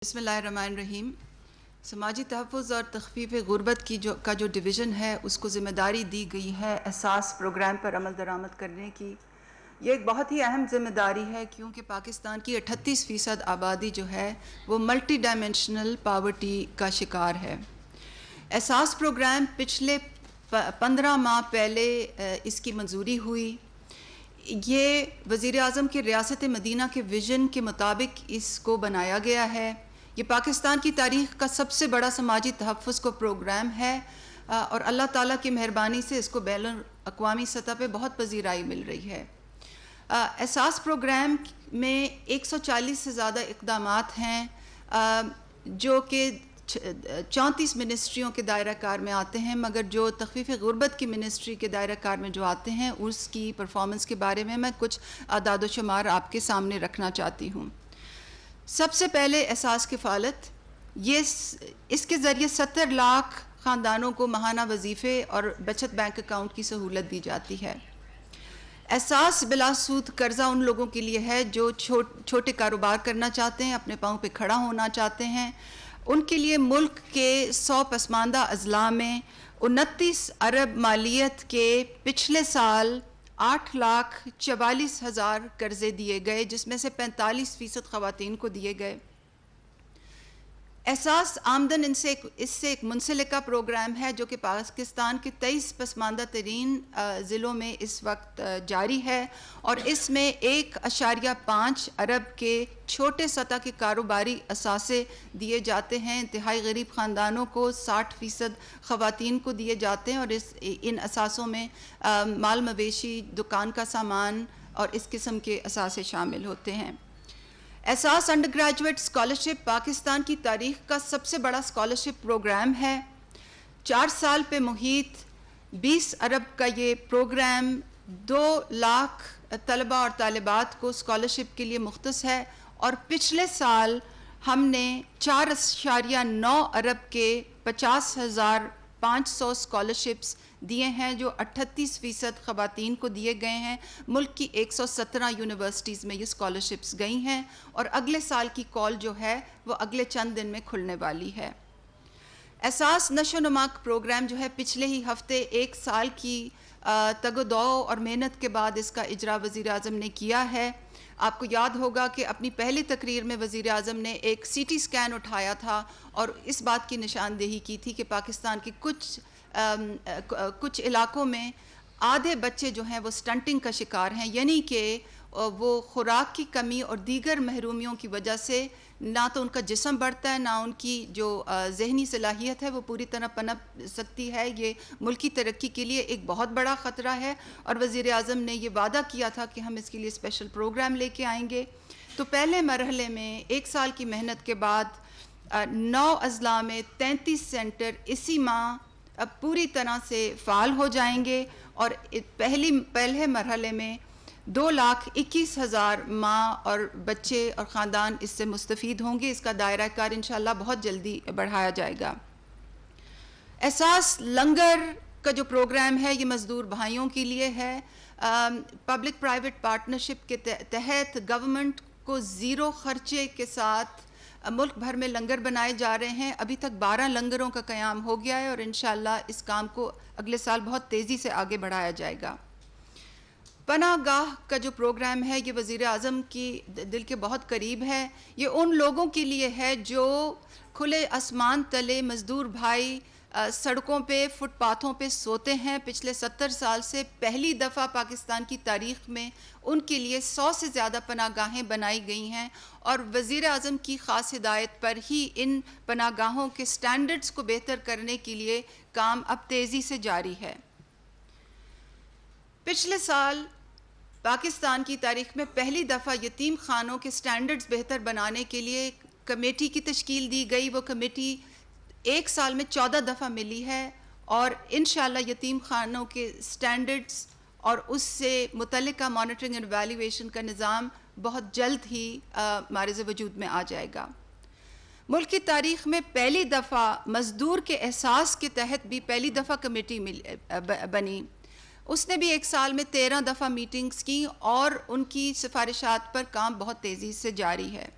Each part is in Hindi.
बिस्मिल्लाहिर्रहमानिर्रहीम। समाजी तहफ़्फ़ुज़ और तख़फ़ीफ़ ग़ुरबत की जो डिवीज़न है उसको ज़िम्मेदारी दी गई है एहसास प्रोग्राम पर अमल दरामद करने की। ये एक बहुत ही अहम ज़िम्मेदारी है क्योंकि पाकिस्तान की 38% आबादी जो है वो मल्टी डायमेंशनल पावर्टी का शिकार है। एहसास प्रोग्राम पिछले 15 माह पहले इसकी मंजूरी हुई। ये वज़ीर-ए-आज़म के रियासत मदीना के विज़न के मुताबिक इसको बनाया गया है। ये पाकिस्तान की तारीख़ का सबसे बड़ा समाजी तहफ़्फ़ुज़ को प्रोग्राम है और अल्लाह ताला की मेहरबानी से इसको बैनुल-अक़वामी सतह पे बहुत पज़ीराई मिल रही है। एहसास प्रोग्राम में 140 से ज़्यादा इक़दामात हैं जो कि 34 मिनिस्ट्रियों के दायरा कार में आते हैं, मगर जो तख़फ़ीफ़ ग़ुरबत की मिनिस्ट्री के दायरा कार में जो आते हैं उसकी परफॉर्मेंस के बारे में मैं कुछ आदाद व शुमार आपके सामने रखना चाहती हूँ। सबसे पहले एहसास किफ़ालत, ये इसके ज़रिए 70 लाख ख़ानदानों को माहाना वजीफ़े और बचत बैंक अकाउंट की सहूलत दी जाती है। एहसास बिलासूद कर्ज़ा उन लोगों के लिए है जो छोटे कारोबार करना चाहते हैं, अपने पाँव पे खड़ा होना चाहते हैं। उनके लिए मुल्क के 100 पसमानदा अज़ला में 29 अरब मालियत के पिछले साल 8,44,000 कर्ज़े दिए गए, जिसमें से 45% ख़वातीन को दिए गए। एहसास आमदन इससे एक मुंसलिका प्रोग्राम है जो कि पाकिस्तान के 23 पसमानदा तरीन ज़िलों में इस वक्त जारी है और इसमें 1.5 अरब के छोटे सतह के कारोबारी असासे दिए जाते हैं। इंतहाई गरीब ख़ानदानों को 60% ख़वातीन को दिए जाते हैं और इन असासों में माल मवेशी, दुकान का सामान और इस किस्म के असासे शामिल होते हैं। एहसास अंडर ग्रेजुएट स्कॉलरशिप पाकिस्तान की तारीख़ का सबसे बड़ा स्कॉलरशिप प्रोग्राम है। 4 साल पे मुहित 20 अरब का ये प्रोग्राम 2 लाख तलबा और तालिबात को स्कॉलरशिप के लिए मुख्तस है और पिछले साल हमने 4.9 अरब के 50,500 स्कॉलरशिप्स दिए हैं जो 38% ख़वातीन को दिए गए हैं। मुल्क की 117 यूनिवर्सिटीज़ में ये स्कॉलरशिप्स गई हैं और अगले साल की कॉल जो है वो अगले चंद दिन में खुलने वाली है। एहसास नशो-नुमा प्रोग्राम जो है पिछले ही हफ्ते 1 साल की तगो-दो और मेहनत के बाद इसका इजरा वज़ीर-ए-आज़म ने किया है। आपको याद होगा कि अपनी पहली तकरीर में वज़ीर-ए-आज़म ने एक CT स्कैन उठाया था और इस बात की निशानदेही की थी कि पाकिस्तान के कुछ इलाकों में आधे बच्चे जो हैं वो स्टंटिंग का शिकार हैं, यानी कि वो खुराक की कमी और दीगर महरूमियों की वजह से ना तो उनका जिस्म बढ़ता है, ना उनकी जो ज़हनी सलाहियत है वो पूरी तरह पनप सकती है। ये मुल्क की तरक्की के लिए एक बहुत बड़ा ख़तरा है और वज़ीर-ए-आज़म ने ये वादा किया था कि हम इसके लिए स्पेशल प्रोग्राम लेके आएंगे। तो पहले मरहले में 1 साल की मेहनत के बाद 9 अज़ला में 33 सेंटर इसी माह अब पूरी तरह से फ़ाल हो जाएंगे और पहले मरहले में 2,21,000 माँ और बच्चे और ख़ानदान इससे मुस्तफ़ीद होंगे। इसका दायरा कार इंशाअल्लाह बहुत जल्दी बढ़ाया जाएगा। एहसास लंगर का जो प्रोग्राम है ये मज़दूर भाइयों के लिए है। पब्लिक प्राइवेट पार्टनरशिप के तहत गवर्नमेंट को ज़ीरो ख़र्चे के साथ मुल्क भर में लंगर बनाए जा रहे हैं। अभी तक 12 लंगरों का क़याम हो गया है और इंशाअल्लाह इस काम को अगले साल बहुत तेज़ी से आगे बढ़ाया जाएगा। पनाहगाह का जो प्रोग्राम है ये वज़ीर-ए-आज़म की दिल के बहुत करीब है। ये उन लोगों के लिए है जो खुले आसमान तले मज़दूर भाई सड़कों पे, फुटपाथों पे सोते हैं। पिछले 70 साल से पहली दफ़ा पाकिस्तान की तारीख़ में उनके लिए 100 से ज़्यादा पनाहगाहें बनाई गई हैं और वज़ीर-ए-आज़म की ख़ास हिदायत पर ही इन पनाहगाहों के स्टैंडर्ड्स को बेहतर करने के लिए काम अब तेज़ी से जारी है। पिछले साल पाकिस्तान की तारीख़ में पहली दफ़ा यतीम खानों के स्टैंडर्ड्स बेहतर बनाने के लिए कमेटी की तश्कील दी गई। वो कमेटी 1 साल में 14 दफ़ा मिली है और इंशाअल्लाह यतीम खानों के स्टैंडर्ड्स और उससे मुतल्लिका मॉनिटरिंग एंड वैल्यूएशन का निज़ाम बहुत जल्द ही मारिज़ वजूद में आ जाएगा। मुल्क की तारीख़ में पहली दफ़ा मज़दूर के एहसास के तहत भी पहली दफ़ा कमेटी बनी। उसने भी 1 साल में 13 दफ़ा मीटिंग्स की और उनकी सिफारिशात पर काम बहुत तेज़ी से जारी है।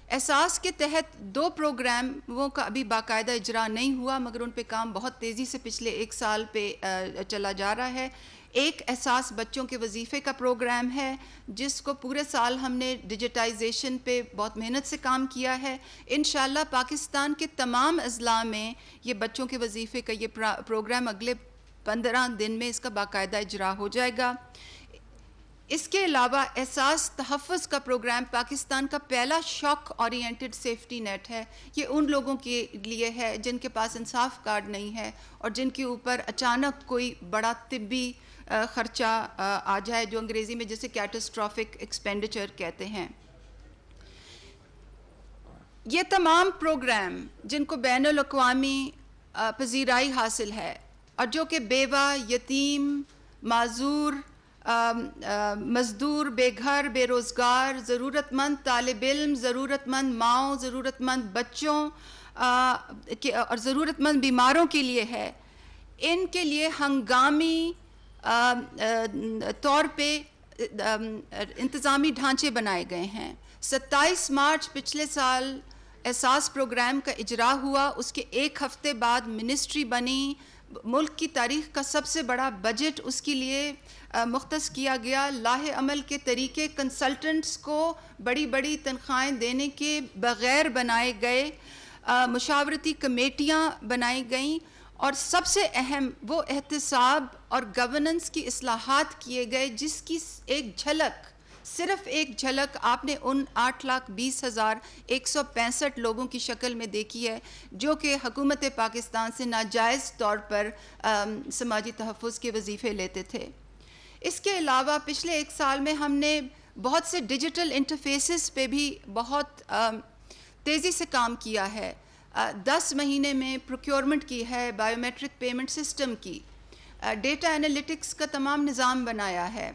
एहसास के तहत 2 प्रोग्रामों का अभी बाकायदा इजरा नहीं हुआ, मगर उन पे काम बहुत तेज़ी से पिछले 1 साल पे चला जा रहा है। एक एहसास बच्चों के वजीफ़े का प्रोग्राम है, जिसको पूरे साल हमने डिजिटाइजेशन पे बहुत मेहनत से काम किया है। इंशाअल्लाह पाकिस्तान के तमाम अज़ला में ये बच्चों के वजीफ़े का ये प्रोग्राम अगले 15 दिन में इसका बाकायदा इजरा हो जाएगा। इसके अलावा एहसास तहफ़्फ़ुज़ का प्रोग्राम पाकिस्तान का पहला शॉक ओरिएंटेड सेफ्टी नेट है। ये उन लोगों के लिए है जिनके पास इंसाफ कार्ड नहीं है और जिनके ऊपर अचानक कोई बड़ा तिब्बी ख़र्चा आ जाए, जो अंग्रेज़ी में जिसे कैटास्ट्रॉफिक एक्सपेंडिचर कहते हैं। ये तमाम प्रोग्राम जिनको बैनुल अक़वामी पज़ीराई हासिल है और जो कि बेवा, यतीम, माजूर, मज़दूर, बेघर, बेरोज़गार, ज़रूरतमंद तालिब इल्म, ज़रूरतमंद माओ, ज़रूरतमंद बच्चों और ज़रूरतमंद बीमारों के लिए है, इनके लिए हंगामी तौर पे इंतज़ामी ढांचे बनाए गए हैं। 27 मार्च पिछले साल एहसास प्रोग्राम का इजरा हुआ। उसके 1 हफ़्ते बाद मिनिस्ट्री बनी। मुल्क की तारीख़ का सबसे बड़ा बजट उसके लिए मुख्तस किया गया। लाहे अमल के तरीके कंसल्टेंट्स को बड़ी बड़ी तनख्वाहें देने के बग़ैर बनाए गए। मुशावरती कमेटियाँ बनाई गईं और सबसे अहम वो एहतसाब और गवर्नेंस की इस्लाहात किए गए, जिसकी एक झलक, सिर्फ़ एक झलक आपने उन 8,20,165 लोगों की शक्ल में देखी है जो कि हुकूमत पाकिस्तान से नाजायज़ तौर पर समाजी तहफ़्फ़ुज़ के वजीफ़े लेते थे। इसके अलावा पिछले 1 साल में हमने बहुत से डिजिटल इंटरफेसेस पे भी बहुत तेज़ी से काम किया है। 10 महीने में प्रोक्योरमेंट की है, बायोमेट्रिक पेमेंट सिस्टम की, डेटा एनालिटिक्स का तमाम निज़ाम बनाया है।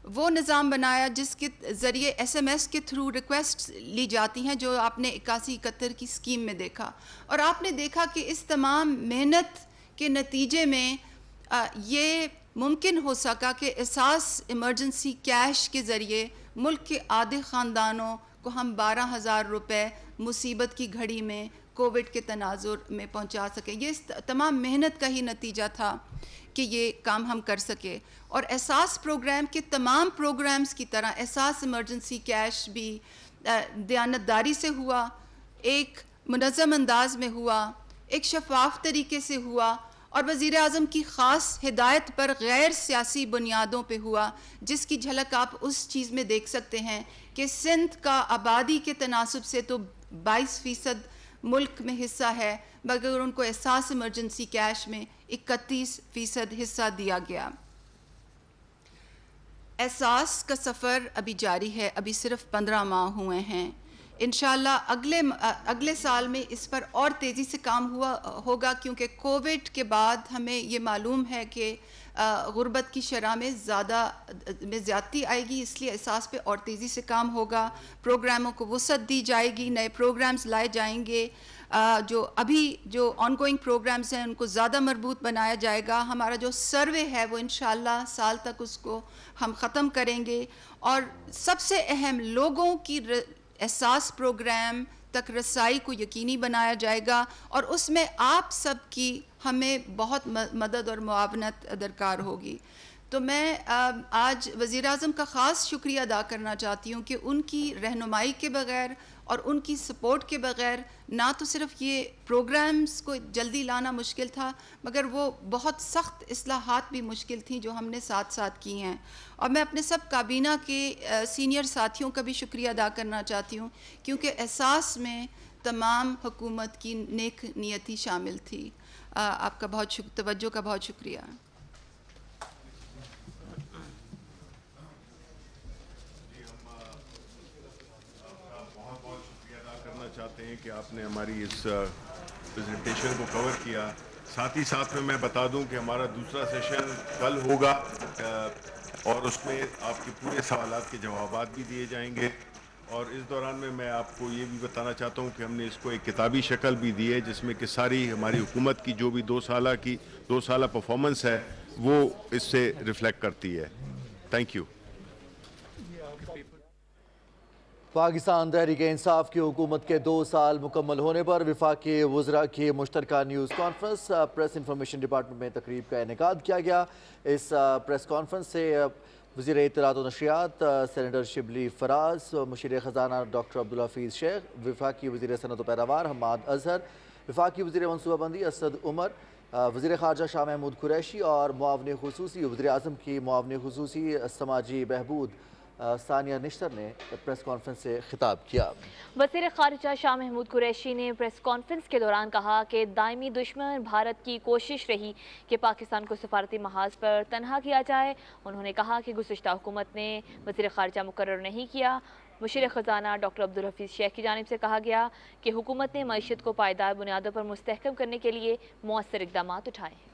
वो निज़ाम बनाया जिसके ज़रिए SMS के थ्रू रिक्वेस्ट ली जाती हैं, जो आपने 81-71 की स्कीम में देखा। और आपने देखा कि इस तमाम मेहनत के नतीजे में ये मुमकिन हो सका कि एहसास इमरजेंसी कैश के ज़रिए मुल्क के आधे ख़ानदानों को हम 12,000 रुपये मुसीबत की घड़ी में कोविड के तनाजुर में पहुंचा सके। ये इस तमाम मेहनत का ही नतीजा था कि ये काम हम कर सके। और एहसास प्रोग्राम के तमाम प्रोग्राम्स की तरह एहसास इमरजेंसी कैश भी दयानतदारी से हुआ, एक मुनज़्ज़म अंदाज में हुआ, एक शफाफ तरीके से हुआ और वज़ीर आज़म की ख़ास हिदायत पर गैर सियासी बुनियादों पे हुआ, जिसकी झलक आप उस चीज़ में देख सकते हैं कि सिंध का आबादी के तनासब से तो 22% मुल्क में हिस्सा है, मगर उनको एहसास इमरजेंसी कैश में 31% हिस्सा दिया गया। एहसास का सफ़र अभी जारी है, अभी सिर्फ 15 माह हुए हैं। इंशाअल्लाह अगले साल में इस पर और तेज़ी से काम होगा, क्योंकि कोविड के बाद हमें ये मालूम है कि गुर्बत की शरह में ज़्यादती आएगी, इसलिए एहसास पे और तेज़ी से काम होगा। प्रोग्रामों को वसअत दी जाएगी, नए प्रोग्राम्स लाए जाएंगे, जो ऑनगोइंग प्रोग्राम्स हैं उनको ज़्यादा मजबूत बनाया जाएगा। हमारा जो सर्वे है वो इंशाअल्लाह साल तक उसको हम ख़त्म करेंगे। और सबसे अहम, लोगों की एहसास प्रोग्राम तक रसाई को यकीनी बनाया जाएगा और उसमें आप सब की हमें बहुत मदद और मुआवनत दरकार होगी। तो मैं आज वज़ीर आज़म का ख़ास शुक्रिया अदा करना चाहती हूँ कि उनकी रहनुमाई के बग़ैर और उनकी सपोर्ट के बग़ैर ना तो सिर्फ ये प्रोग्राम्स को जल्दी लाना मुश्किल था, मगर वो बहुत सख्त इस्लाहात भी मुश्किल थी जो हमने साथ साथ की हैं। और मैं अपने सब काबीना के सीनियर साथियों का भी शुक्रिया अदा करना चाहती हूँ, क्योंकि एहसास में तमाम हुकूमत की नेक नियति शामिल थी। आपका बहुत तवज्जो का बहुत शुक्रिया। चाहते हैं कि आपने हमारी इस प्रेजेंटेशन को कवर किया। साथ ही साथ में मैं बता दूं कि हमारा दूसरा सेशन कल होगा और उसमें आपके पूरे सवालात के जवाबात भी दिए जाएंगे। और इस दौरान में मैं आपको ये भी बताना चाहता हूं कि हमने इसको एक किताबी शक्ल भी दी है, जिसमें कि सारी हमारी हुकूमत की जो भी 2 साल परफॉर्मेंस है वो इससे रिफ्लेक्ट करती है। Thank you. पाकिस्तान तहरीक इंसाफ की हुकूमत के 2 साल मुकम्मल होने पर वफाकी वज़रा की मुश्तरका news conference press information department में तकरीब का इनेकाद किया गया। इस प्रेस कॉन्फ्रेंस से वज़ीर इत्तलात व नशरियात सेनेटर शिबली फराज, मुशीर ख़जाना डॉक्टर अब्दुल हफीज़ शेख, वफाकी वज़ीर सनअत व पैदावार हम्माद अजहर, वफाकी वज़ीर मनसूबाबंदी असद उमर, वज़ीर ख़ारजा शाह महमूद कुरैशी और मुआवन खुसूसी वज़ीर आज़म की मुआवन खुसूसी समाजी बहबूद सानिया निश्तर ने प्रेस कॉन्फ्रेंस से खिताब किया। वज़ीर ख़ारजा शाह महमूद कुरैशी ने प्रेस कॉन्फ्रेंस के दौरान कहा कि दायमी दुश्मन भारत की कोशिश रही कि पाकिस्तान को सफारती महाज पर तनहा किया जाए। उन्होंने कहा कि गुज़िश्ता हुकूमत ने वज़ीर ख़ारजा मुकर्रर नहीं किया। मुशीर ख़जाना डॉक्टर अब्दुल हफीज़ शेख की जानिब से कहा गया कि हुकूमत ने मईशत को पायदार बुनियादों पर मुस्तहकम करने के लिए मौसर इक़दाम उठाए।